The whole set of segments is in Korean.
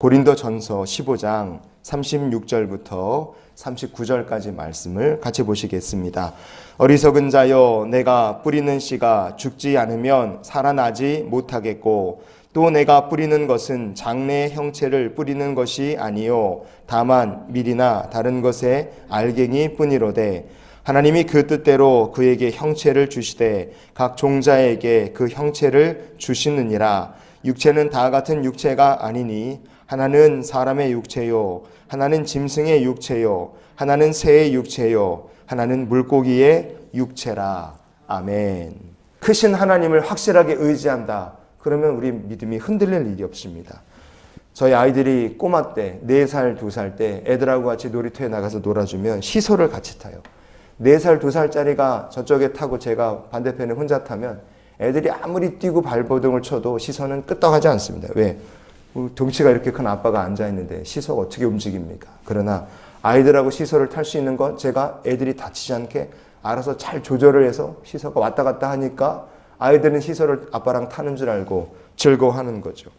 고린도전서 15장 36절부터 39절까지 말씀을 같이 보시겠습니다. 어리석은 자여, 내가 뿌리는 씨가 죽지 않으면 살아나지 못하겠고, 또 내가 뿌리는 것은 장래의 형체를 뿌리는 것이 아니요 다만 밀이나 다른 것의 알갱이 뿐이로되, 하나님이 그 뜻대로 그에게 형체를 주시되 각 종자에게 그 형체를 주시느니라. 육체는 다 같은 육체가 아니니 하나는 사람의 육체요, 하나는 짐승의 육체요, 하나는 새의 육체요, 하나는 물고기의 육체라. 아멘. 크신 하나님을 확실하게 의지한다. 그러면 우리 믿음이 흔들릴 일이 없습니다. 저희 아이들이 꼬마 때 4살, 2살 때 애들하고 같이 놀이터에 나가서 놀아주면 시소를 같이 타요. 4살, 2살짜리가 저쪽에 타고 제가 반대편에 혼자 타면 애들이 아무리 뛰고 발버둥을 쳐도 시선은 끄떡하지 않습니다. 왜? 덩치가 이렇게 큰 아빠가 앉아있는데 시소가 어떻게 움직입니까? 그러나 아이들하고 시소를 탈 수 있는 건 제가 애들이 다치지 않게 알아서 잘 조절을 해서 시소가 왔다 갔다 하니까 아이들은 시소를 아빠랑 타는 줄 알고 즐거워하는 거죠.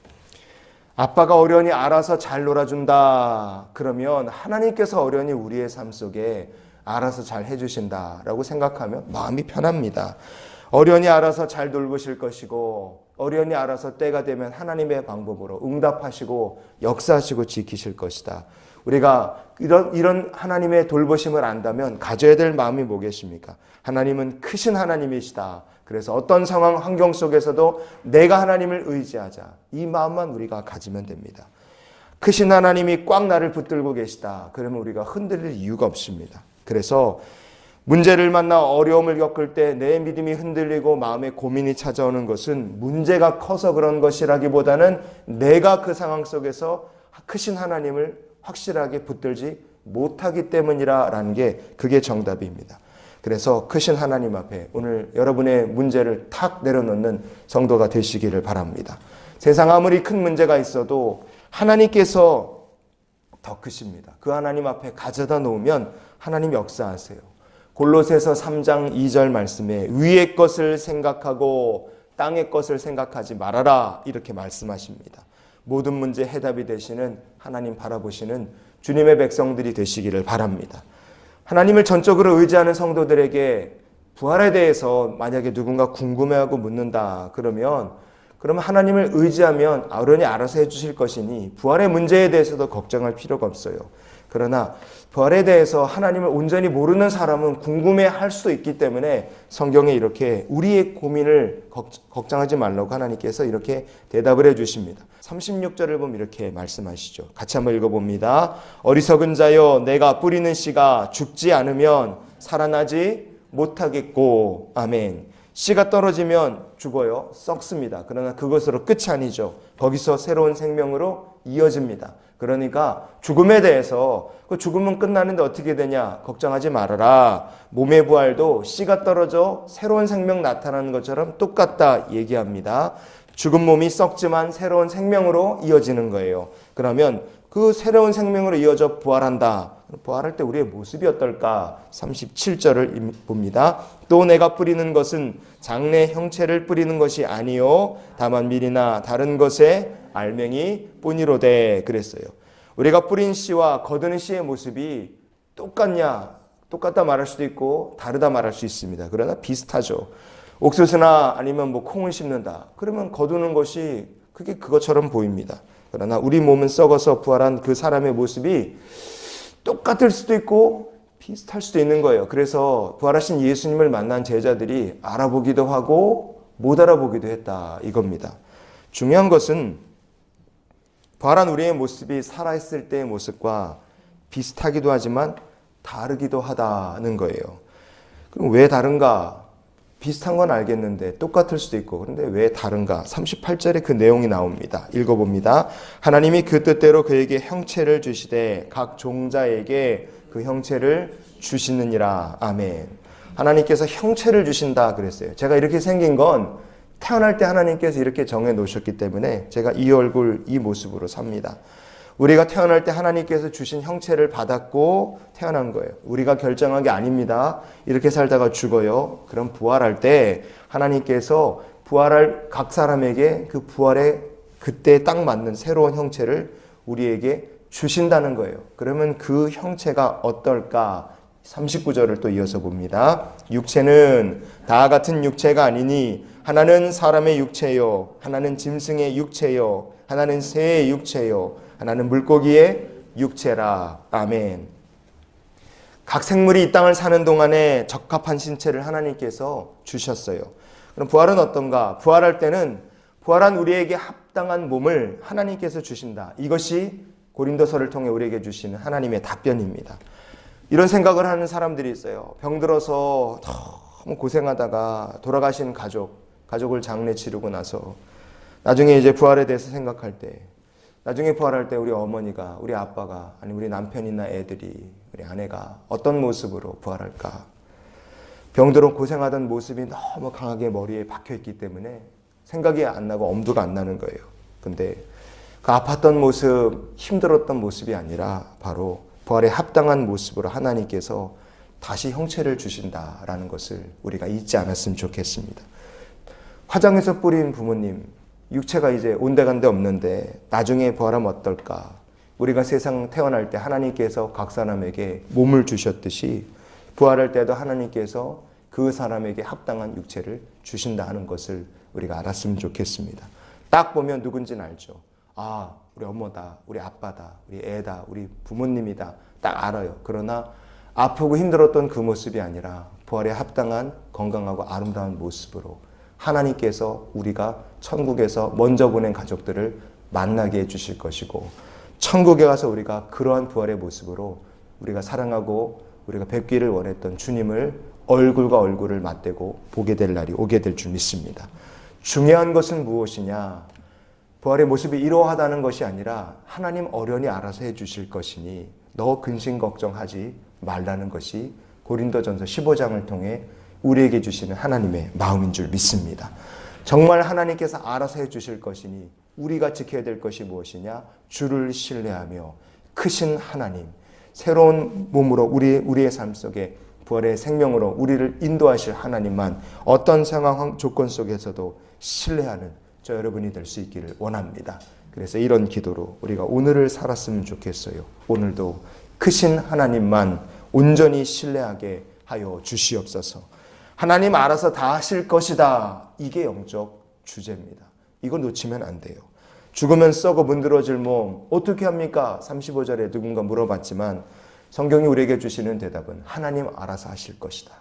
아빠가 어련히 알아서 잘 놀아준다. 그러면 하나님께서 어련히 우리의 삶 속에 알아서 잘 해주신다라고 생각하면 마음이 편합니다. 어련히 알아서 잘 돌보실 것이고, 어련히 알아서 때가 되면 하나님의 방법으로 응답하시고 역사하시고 지키실 것이다. 우리가 이런 하나님의 돌보심을 안다면 가져야 될 마음이 뭐겠습니까? 하나님은 크신 하나님이시다. 그래서 어떤 상황, 환경 속에서도 내가 하나님을 의지하자. 이 마음만 우리가 가지면 됩니다. 크신 하나님이 꽉 나를 붙들고 계시다. 그러면 우리가 흔들릴 이유가 없습니다. 그래서 문제를 만나 어려움을 겪을 때 내 믿음이 흔들리고 마음에 고민이 찾아오는 것은 문제가 커서 그런 것이라기보다는 내가 그 상황 속에서 크신 하나님을 확실하게 붙들지 못하기 때문이라는 게 그게 정답입니다. 그래서 크신 하나님 앞에 오늘 여러분의 문제를 탁 내려놓는 성도가 되시기를 바랍니다. 세상 아무리 큰 문제가 있어도 하나님께서 더 크십니다. 그 하나님 앞에 가져다 놓으면 하나님 역사하세요. 골로새서 3장 2절 말씀에 위의 것을 생각하고 땅의 것을 생각하지 말아라, 이렇게 말씀하십니다. 모든 문제 해답이 되시는 하나님 바라보시는 주님의 백성들이 되시기를 바랍니다. 하나님을 전적으로 의지하는 성도들에게 부활에 대해서 만약에 누군가 궁금해하고 묻는다 그러면 하나님을 의지하면 어련히 알아서 해주실 것이니 부활의 문제에 대해서도 걱정할 필요가 없어요. 그러나 부활에 대해서 하나님을 온전히 모르는 사람은 궁금해할 수도 있기 때문에 성경에 이렇게 우리의 고민을 걱정하지 말라고 하나님께서 이렇게 대답을 해주십니다. 36절을 보면 이렇게 말씀하시죠. 같이 한번 읽어봅니다. 어리석은 자여, 내가 뿌리는 씨가 죽지 않으면 살아나지 못하겠고. 아멘. 씨가 떨어지면 죽어요. 썩습니다. 그러나 그것으로 끝이 아니죠. 거기서 새로운 생명으로 이어집니다. 그러니까 죽음에 대해서 그 죽음은 끝나는데 어떻게 되냐 걱정하지 말아라. 몸의 부활도 씨가 떨어져 새로운 생명 나타나는 것처럼 똑같다 얘기합니다. 죽은 몸이 썩지만 새로운 생명으로 이어지는 거예요. 그러면 그 새로운 생명으로 이어져 부활한다. 부활할 때 우리의 모습이 어떨까? 37절을 봅니다. 또 내가 뿌리는 것은 장래 형체를 뿌리는 것이 아니요 다만 밀이나 다른 것의 알맹이 뿐이로되 그랬어요. 우리가 뿌린 씨와 거두는 씨의 모습이 똑같냐? 똑같다 말할 수도 있고 다르다 말할 수 있습니다. 그러나 비슷하죠. 옥수수나 아니면 콩을 심는다. 그러면 거두는 것이 그게 그것처럼 보입니다. 그러나 우리 몸은 썩어서 부활한 그 사람의 모습이 똑같을 수도 있고 비슷할 수도 있는 거예요. 그래서 부활하신 예수님을 만난 제자들이 알아보기도 하고 못 알아보기도 했다 이겁니다. 중요한 것은 부활한 우리의 모습이 살아있을 때의 모습과 비슷하기도 하지만 다르기도 하다는 거예요. 그럼 왜 다른가? 비슷한 건 알겠는데 똑같을 수도 있고 그런데 왜 다른가? 38절에 그 내용이 나옵니다. 읽어봅니다. 하나님이 그 뜻대로 그에게 형체를 주시되 각 종자에게 그 형체를 주시느니라. 아멘. 하나님께서 형체를 주신다 그랬어요. 제가 이렇게 생긴 건 태어날 때 하나님께서 이렇게 정해 놓으셨기 때문에 제가 이 얼굴 이 모습으로 삽니다. 우리가 태어날 때 하나님께서 주신 형체를 받았고 태어난 거예요. 우리가 결정한 게 아닙니다. 이렇게 살다가 죽어요. 그럼 부활할 때 하나님께서 부활할 각 사람에게 그 부활의 그때에 딱 맞는 새로운 형체를 우리에게 주신다는 거예요. 그러면 그 형체가 어떨까? 39절을 또 이어서 봅니다. 육체는 다 같은 육체가 아니니 하나는 사람의 육체요, 하나는 짐승의 육체요, 하나는 새의 육체요, 하나는 물고기의 육체라. 아멘. 각 생물이 이 땅을 사는 동안에 적합한 신체를 하나님께서 주셨어요. 그럼 부활은 어떤가? 부활할 때는 부활한 우리에게 합당한 몸을 하나님께서 주신다. 이것이 고린도서를 통해 우리에게 주시는 하나님의 답변입니다. 이런 생각을 하는 사람들이 있어요. 병들어서 너무 고생하다가 돌아가신 가족을 장례 치르고 나서 나중에 이제 부활에 대해서 생각할 때, 나중에 부활할 때 우리 어머니가, 우리 아빠가, 아니 우리 남편이나 애들이, 우리 아내가 어떤 모습으로 부활할까? 병들어 고생하던 모습이 너무 강하게 머리에 박혀있기 때문에 생각이 안 나고 엄두가 안 나는 거예요. 근데 그 아팠던 모습, 힘들었던 모습이 아니라 바로 부활에 합당한 모습으로 하나님께서 다시 형체를 주신다라는 것을 우리가 잊지 않았으면 좋겠습니다. 화장해서 뿌린 부모님, 육체가 이제 온데간데 없는데 나중에 부활하면 어떨까? 우리가 세상 태어날 때 하나님께서 각 사람에게 몸을 주셨듯이 부활할 때도 하나님께서 그 사람에게 합당한 육체를 주신다 하는 것을 우리가 알았으면 좋겠습니다. 딱 보면 누군지는 알죠. 아, 우리 엄마다, 우리 아빠다, 우리 애다, 우리 부모님이다. 딱 알아요. 그러나 아프고 힘들었던 그 모습이 아니라 부활에 합당한 건강하고 아름다운 모습으로 하나님께서 우리가 천국에서 먼저 보낸 가족들을 만나게 해주실 것이고, 천국에 가서 우리가 그러한 부활의 모습으로 우리가 사랑하고 우리가 뵙기를 원했던 주님을 얼굴과 얼굴을 맞대고 보게 될 날이 오게 될 줄 믿습니다. 중요한 것은 무엇이냐? 부활의 모습이 이러하다는 것이 아니라 하나님 어련히 알아서 해주실 것이니 너 근심 걱정하지 말라는 것이 고린도전서 15장을 통해 우리에게 주시는 하나님의 마음인 줄 믿습니다. 정말 하나님께서 알아서 해주실 것이니 우리가 지켜야 될 것이 무엇이냐? 주를 신뢰하며 크신 하나님, 새로운 몸으로 우리의 삶 속에 부활의 생명으로 우리를 인도하실 하나님만 어떤 상황 조건 속에서도 신뢰하는 저 여러분이 될 수 있기를 원합니다. 그래서 이런 기도로 우리가 오늘을 살았으면 좋겠어요. 오늘도 크신 하나님만 온전히 신뢰하게 하여 주시옵소서. 하나님 알아서 다 하실 것이다. 이게 영적 주제입니다. 이거 놓치면 안 돼요. 죽으면 썩어 문드러질 몸 어떻게 합니까? 35절에 누군가 물어봤지만 성경이 우리에게 주시는 대답은 하나님 알아서 하실 것이다.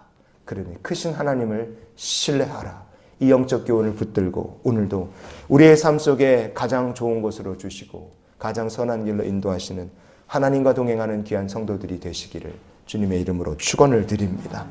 그러니 크신 하나님을 신뢰하라. 이 영적 교훈을 붙들고 오늘도 우리의 삶 속에 가장 좋은 곳으로 주시고 가장 선한 길로 인도하시는 하나님과 동행하는 귀한 성도들이 되시기를 주님의 이름으로 축원을 드립니다.